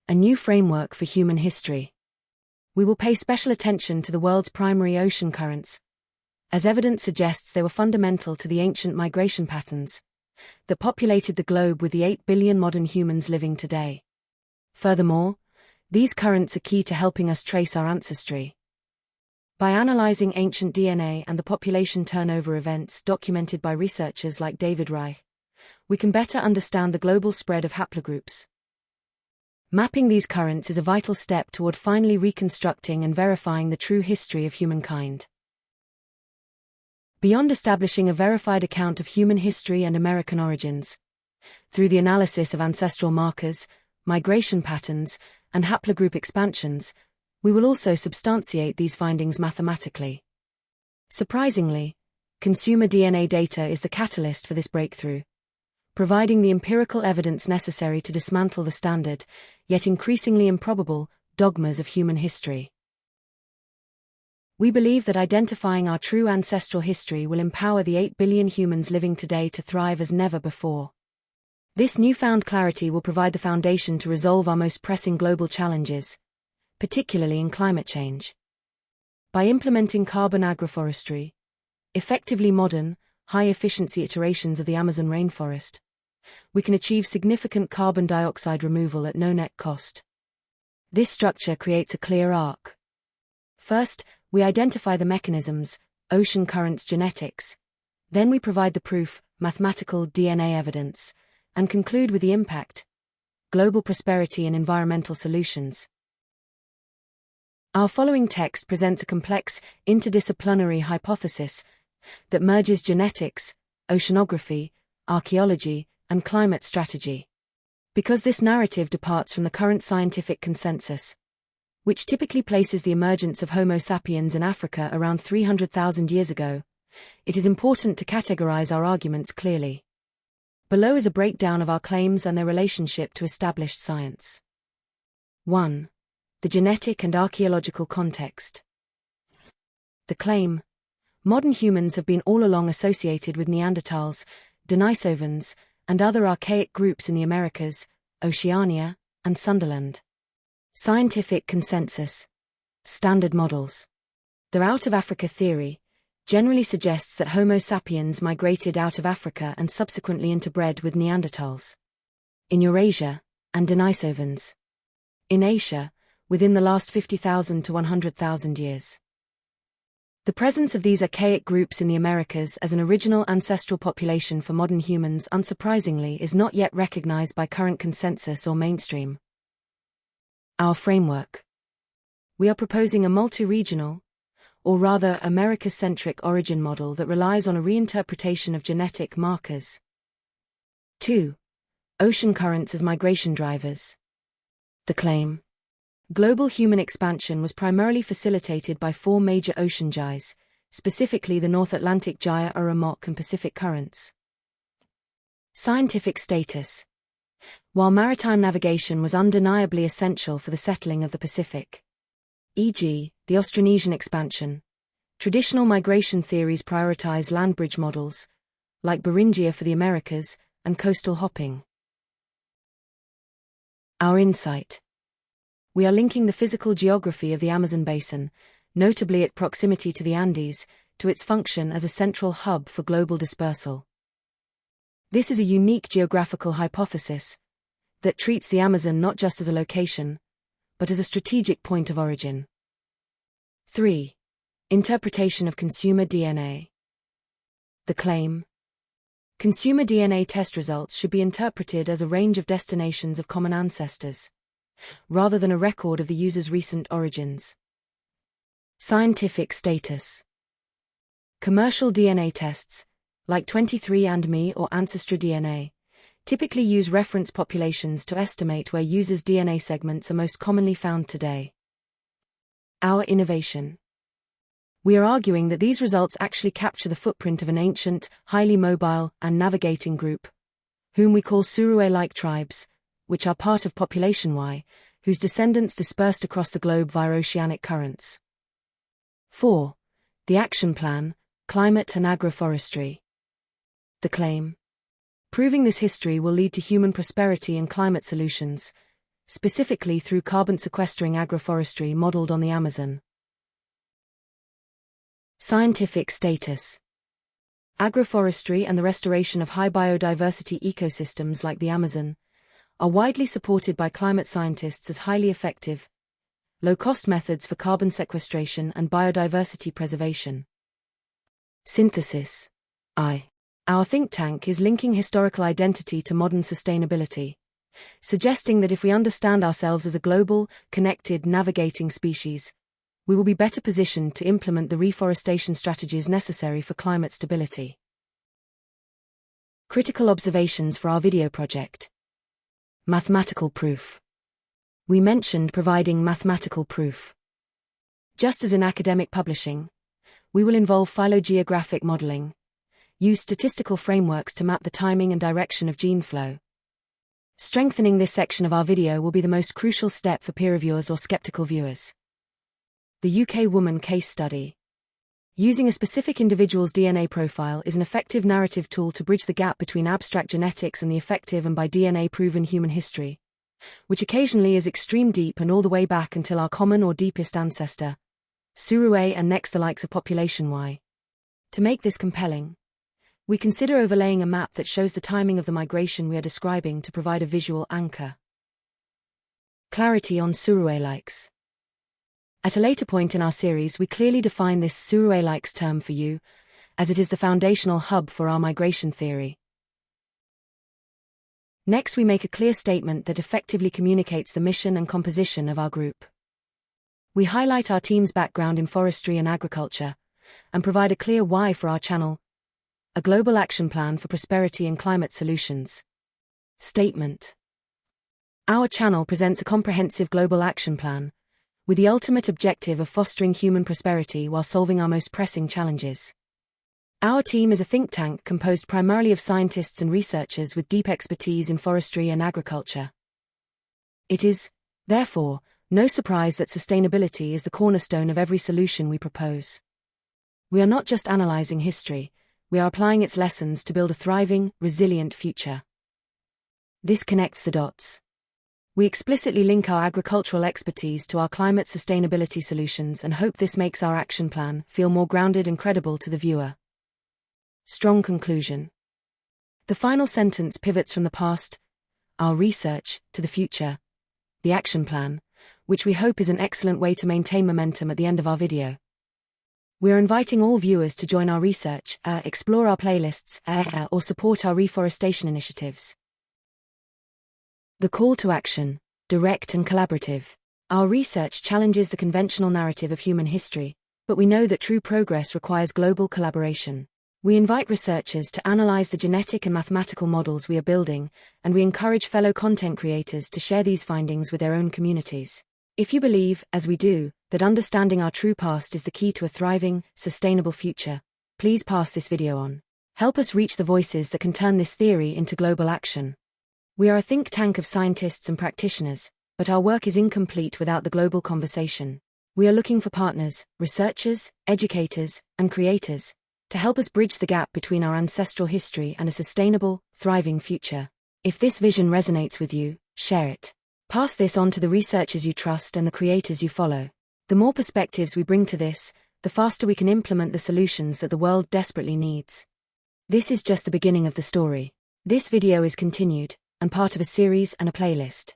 a new framework for human history. We will pay special attention to the world's primary ocean currents, as evidence suggests they were fundamental to the ancient migration patterns that populated the globe with the 8 billion modern humans living today. Furthermore, these currents are key to helping us trace our ancestry. By analyzing ancient DNA and the population turnover events documented by researchers like David-Reich, we can better understand the global spread of haplogroups. Mapping these currents is a vital step toward finally reconstructing and verifying the true history of humankind. Beyond establishing a verified account of human history and American origins, through the analysis of ancestral markers, migration patterns, and haplogroup expansions, we will also substantiate these findings mathematically. Surprisingly, consumer DNA data is the catalyst for this breakthrough, providing the empirical evidence necessary to dismantle the standard, yet increasingly improbable, dogmas of human history. We believe that identifying our true ancestral history will empower the 8 billion humans living today to thrive as never before. This newfound clarity will provide the foundation to resolve our most pressing global challenges, particularly in climate change. By implementing carbon-agroforestry, effectively modern, high-efficiency iterations of the Amazon rainforest, we can achieve significant carbon dioxide removal at no net cost. This structure creates a clear arc. First, we identify the mechanisms, ocean currents genetics. Then we provide the proof, mathematical DNA evidence, and conclude with the impact, global prosperity and environmental solutions. Our following text presents a complex, interdisciplinary hypothesis that merges genetics, oceanography, archaeology, and climate strategy. Because this narrative departs from the current scientific consensus, which typically places the emergence of Homo sapiens in Africa around 300,000 years ago, it is important to categorize our arguments clearly. Below is a breakdown of our claims and their relationship to established science. 1. The genetic and archaeological context. The claim: modern humans have been all along associated with Neanderthals, Denisovans, and other archaic groups in the Americas, Oceania, and Sunderland. Scientific consensus. Standard models. The out-of-Africa theory generally suggests that Homo sapiens migrated out of Africa and subsequently interbred with Neanderthals in Eurasia, and Denisovans in Asia, within the last 50,000 to 100,000 years. The presence of these archaic groups in the Americas as an original ancestral population for modern humans, unsurprisingly, is not yet recognized by current consensus or mainstream. Our framework. We are proposing a multi-regional, or rather America-centric origin model that relies on a reinterpretation of genetic markers. 2. Ocean currents as migration drivers. The claim: global human expansion was primarily facilitated by 4 major ocean gyres, specifically the North Atlantic Gyre, Oromok, and Pacific currents. Scientific status. While maritime navigation was undeniably essential for the settling of the Pacific, e.g., the Austronesian expansion, traditional migration theories prioritize land bridge models, like Beringia for the Americas, and coastal hopping. Our insight. We are linking the physical geography of the Amazon basin, notably its proximity to the Andes, to its function as a central hub for global dispersal. This is a unique geographical hypothesis that treats the Amazon not just as a location, but as a strategic point of origin. 3. Interpretation of consumer DNA. The claim: consumer DNA test results should be interpreted as a range of destinations of common ancestors, rather than a record of the user's recent origins. Scientific status. Commercial DNA tests, like 23andMe or Ancestry DNA, typically use reference populations to estimate where users' DNA segments are most commonly found today. Our innovation. We are arguing that these results actually capture the footprint of an ancient, highly mobile, and navigating group, whom we call Suruike-like tribes, which are part of population Y, whose descendants dispersed across the globe via oceanic currents. 4. The action plan: climate and agroforestry. The claim: proving this history will lead to human prosperity and climate solutions, specifically through carbon-sequestering agroforestry modeled on the Amazon. Scientific status. Agroforestry and the restoration of high biodiversity ecosystems like the Amazon are widely supported by climate scientists as highly effective, low-cost methods for carbon sequestration and biodiversity preservation. Synthesis. Our think tank is linking historical identity to modern sustainability, suggesting that if we understand ourselves as a global, connected, navigating species, we will be better positioned to implement the reforestation strategies necessary for climate stability. Critical observations for our video project. Mathematical proof. We mentioned providing mathematical proof. Just as in academic publishing, we will involve phylogeographic modeling, use statistical frameworks to map the timing and direction of gene flow. Strengthening this section of our video will be the most crucial step for peer reviewers or skeptical viewers. The UK woman case study. Using a specific individual's DNA profile is an effective narrative tool to bridge the gap between abstract genetics and the effective and by DNA proven human history, which occasionally is extreme deep and all the way back until our common or deepest ancestor, Suruike, and next the likes of population Y. To make this compelling, we consider overlaying a map that shows the timing of the migration we are describing to provide a visual anchor. Clarity on Suruike-likes. At a later point in our series, we clearly define this Suruike-likes term for you, as it is the foundational hub for our migration theory. Next, we make a clear statement that effectively communicates the mission and composition of our group. We highlight our team's background in forestry and agriculture, and provide a clear why for our channel: a global action plan for prosperity and climate solutions. Statement. Our channel presents a comprehensive global action plan, with the ultimate objective of fostering human prosperity while solving our most pressing challenges. Our team is a think tank composed primarily of scientists and researchers with deep expertise in forestry and agriculture. It is, therefore, no surprise that sustainability is the cornerstone of every solution we propose. We are not just analyzing history, we are applying its lessons to build a thriving, resilient future. This connects the dots. We explicitly link our agricultural expertise to our climate sustainability solutions and hope this makes our action plan feel more grounded and credible to the viewer. Strong conclusion. The final sentence pivots from the past, our research, to the future, the action plan, which we hope is an excellent way to maintain momentum at the end of our video. We are inviting all viewers to join our research, explore our playlists, or support our reforestation initiatives. The call to action, direct and collaborative. Our research challenges the conventional narrative of human history, but we know that true progress requires global collaboration. We invite researchers to analyze the genetic and mathematical models we are building, and we encourage fellow content creators to share these findings with their own communities. If you believe, as we do, that understanding our true past is the key to a thriving, sustainable future, please pass this video on. Help us reach the voices that can turn this theory into global action. We are a think tank of scientists and practitioners, but our work is incomplete without the global conversation. We are looking for partners, researchers, educators, and creators, to help us bridge the gap between our ancestral history and a sustainable, thriving future. If this vision resonates with you, share it. Pass this on to the researchers you trust and the creators you follow. The more perspectives we bring to this, the faster we can implement the solutions that the world desperately needs. This is just the beginning of the story. This video is continued, and part of a series and a playlist.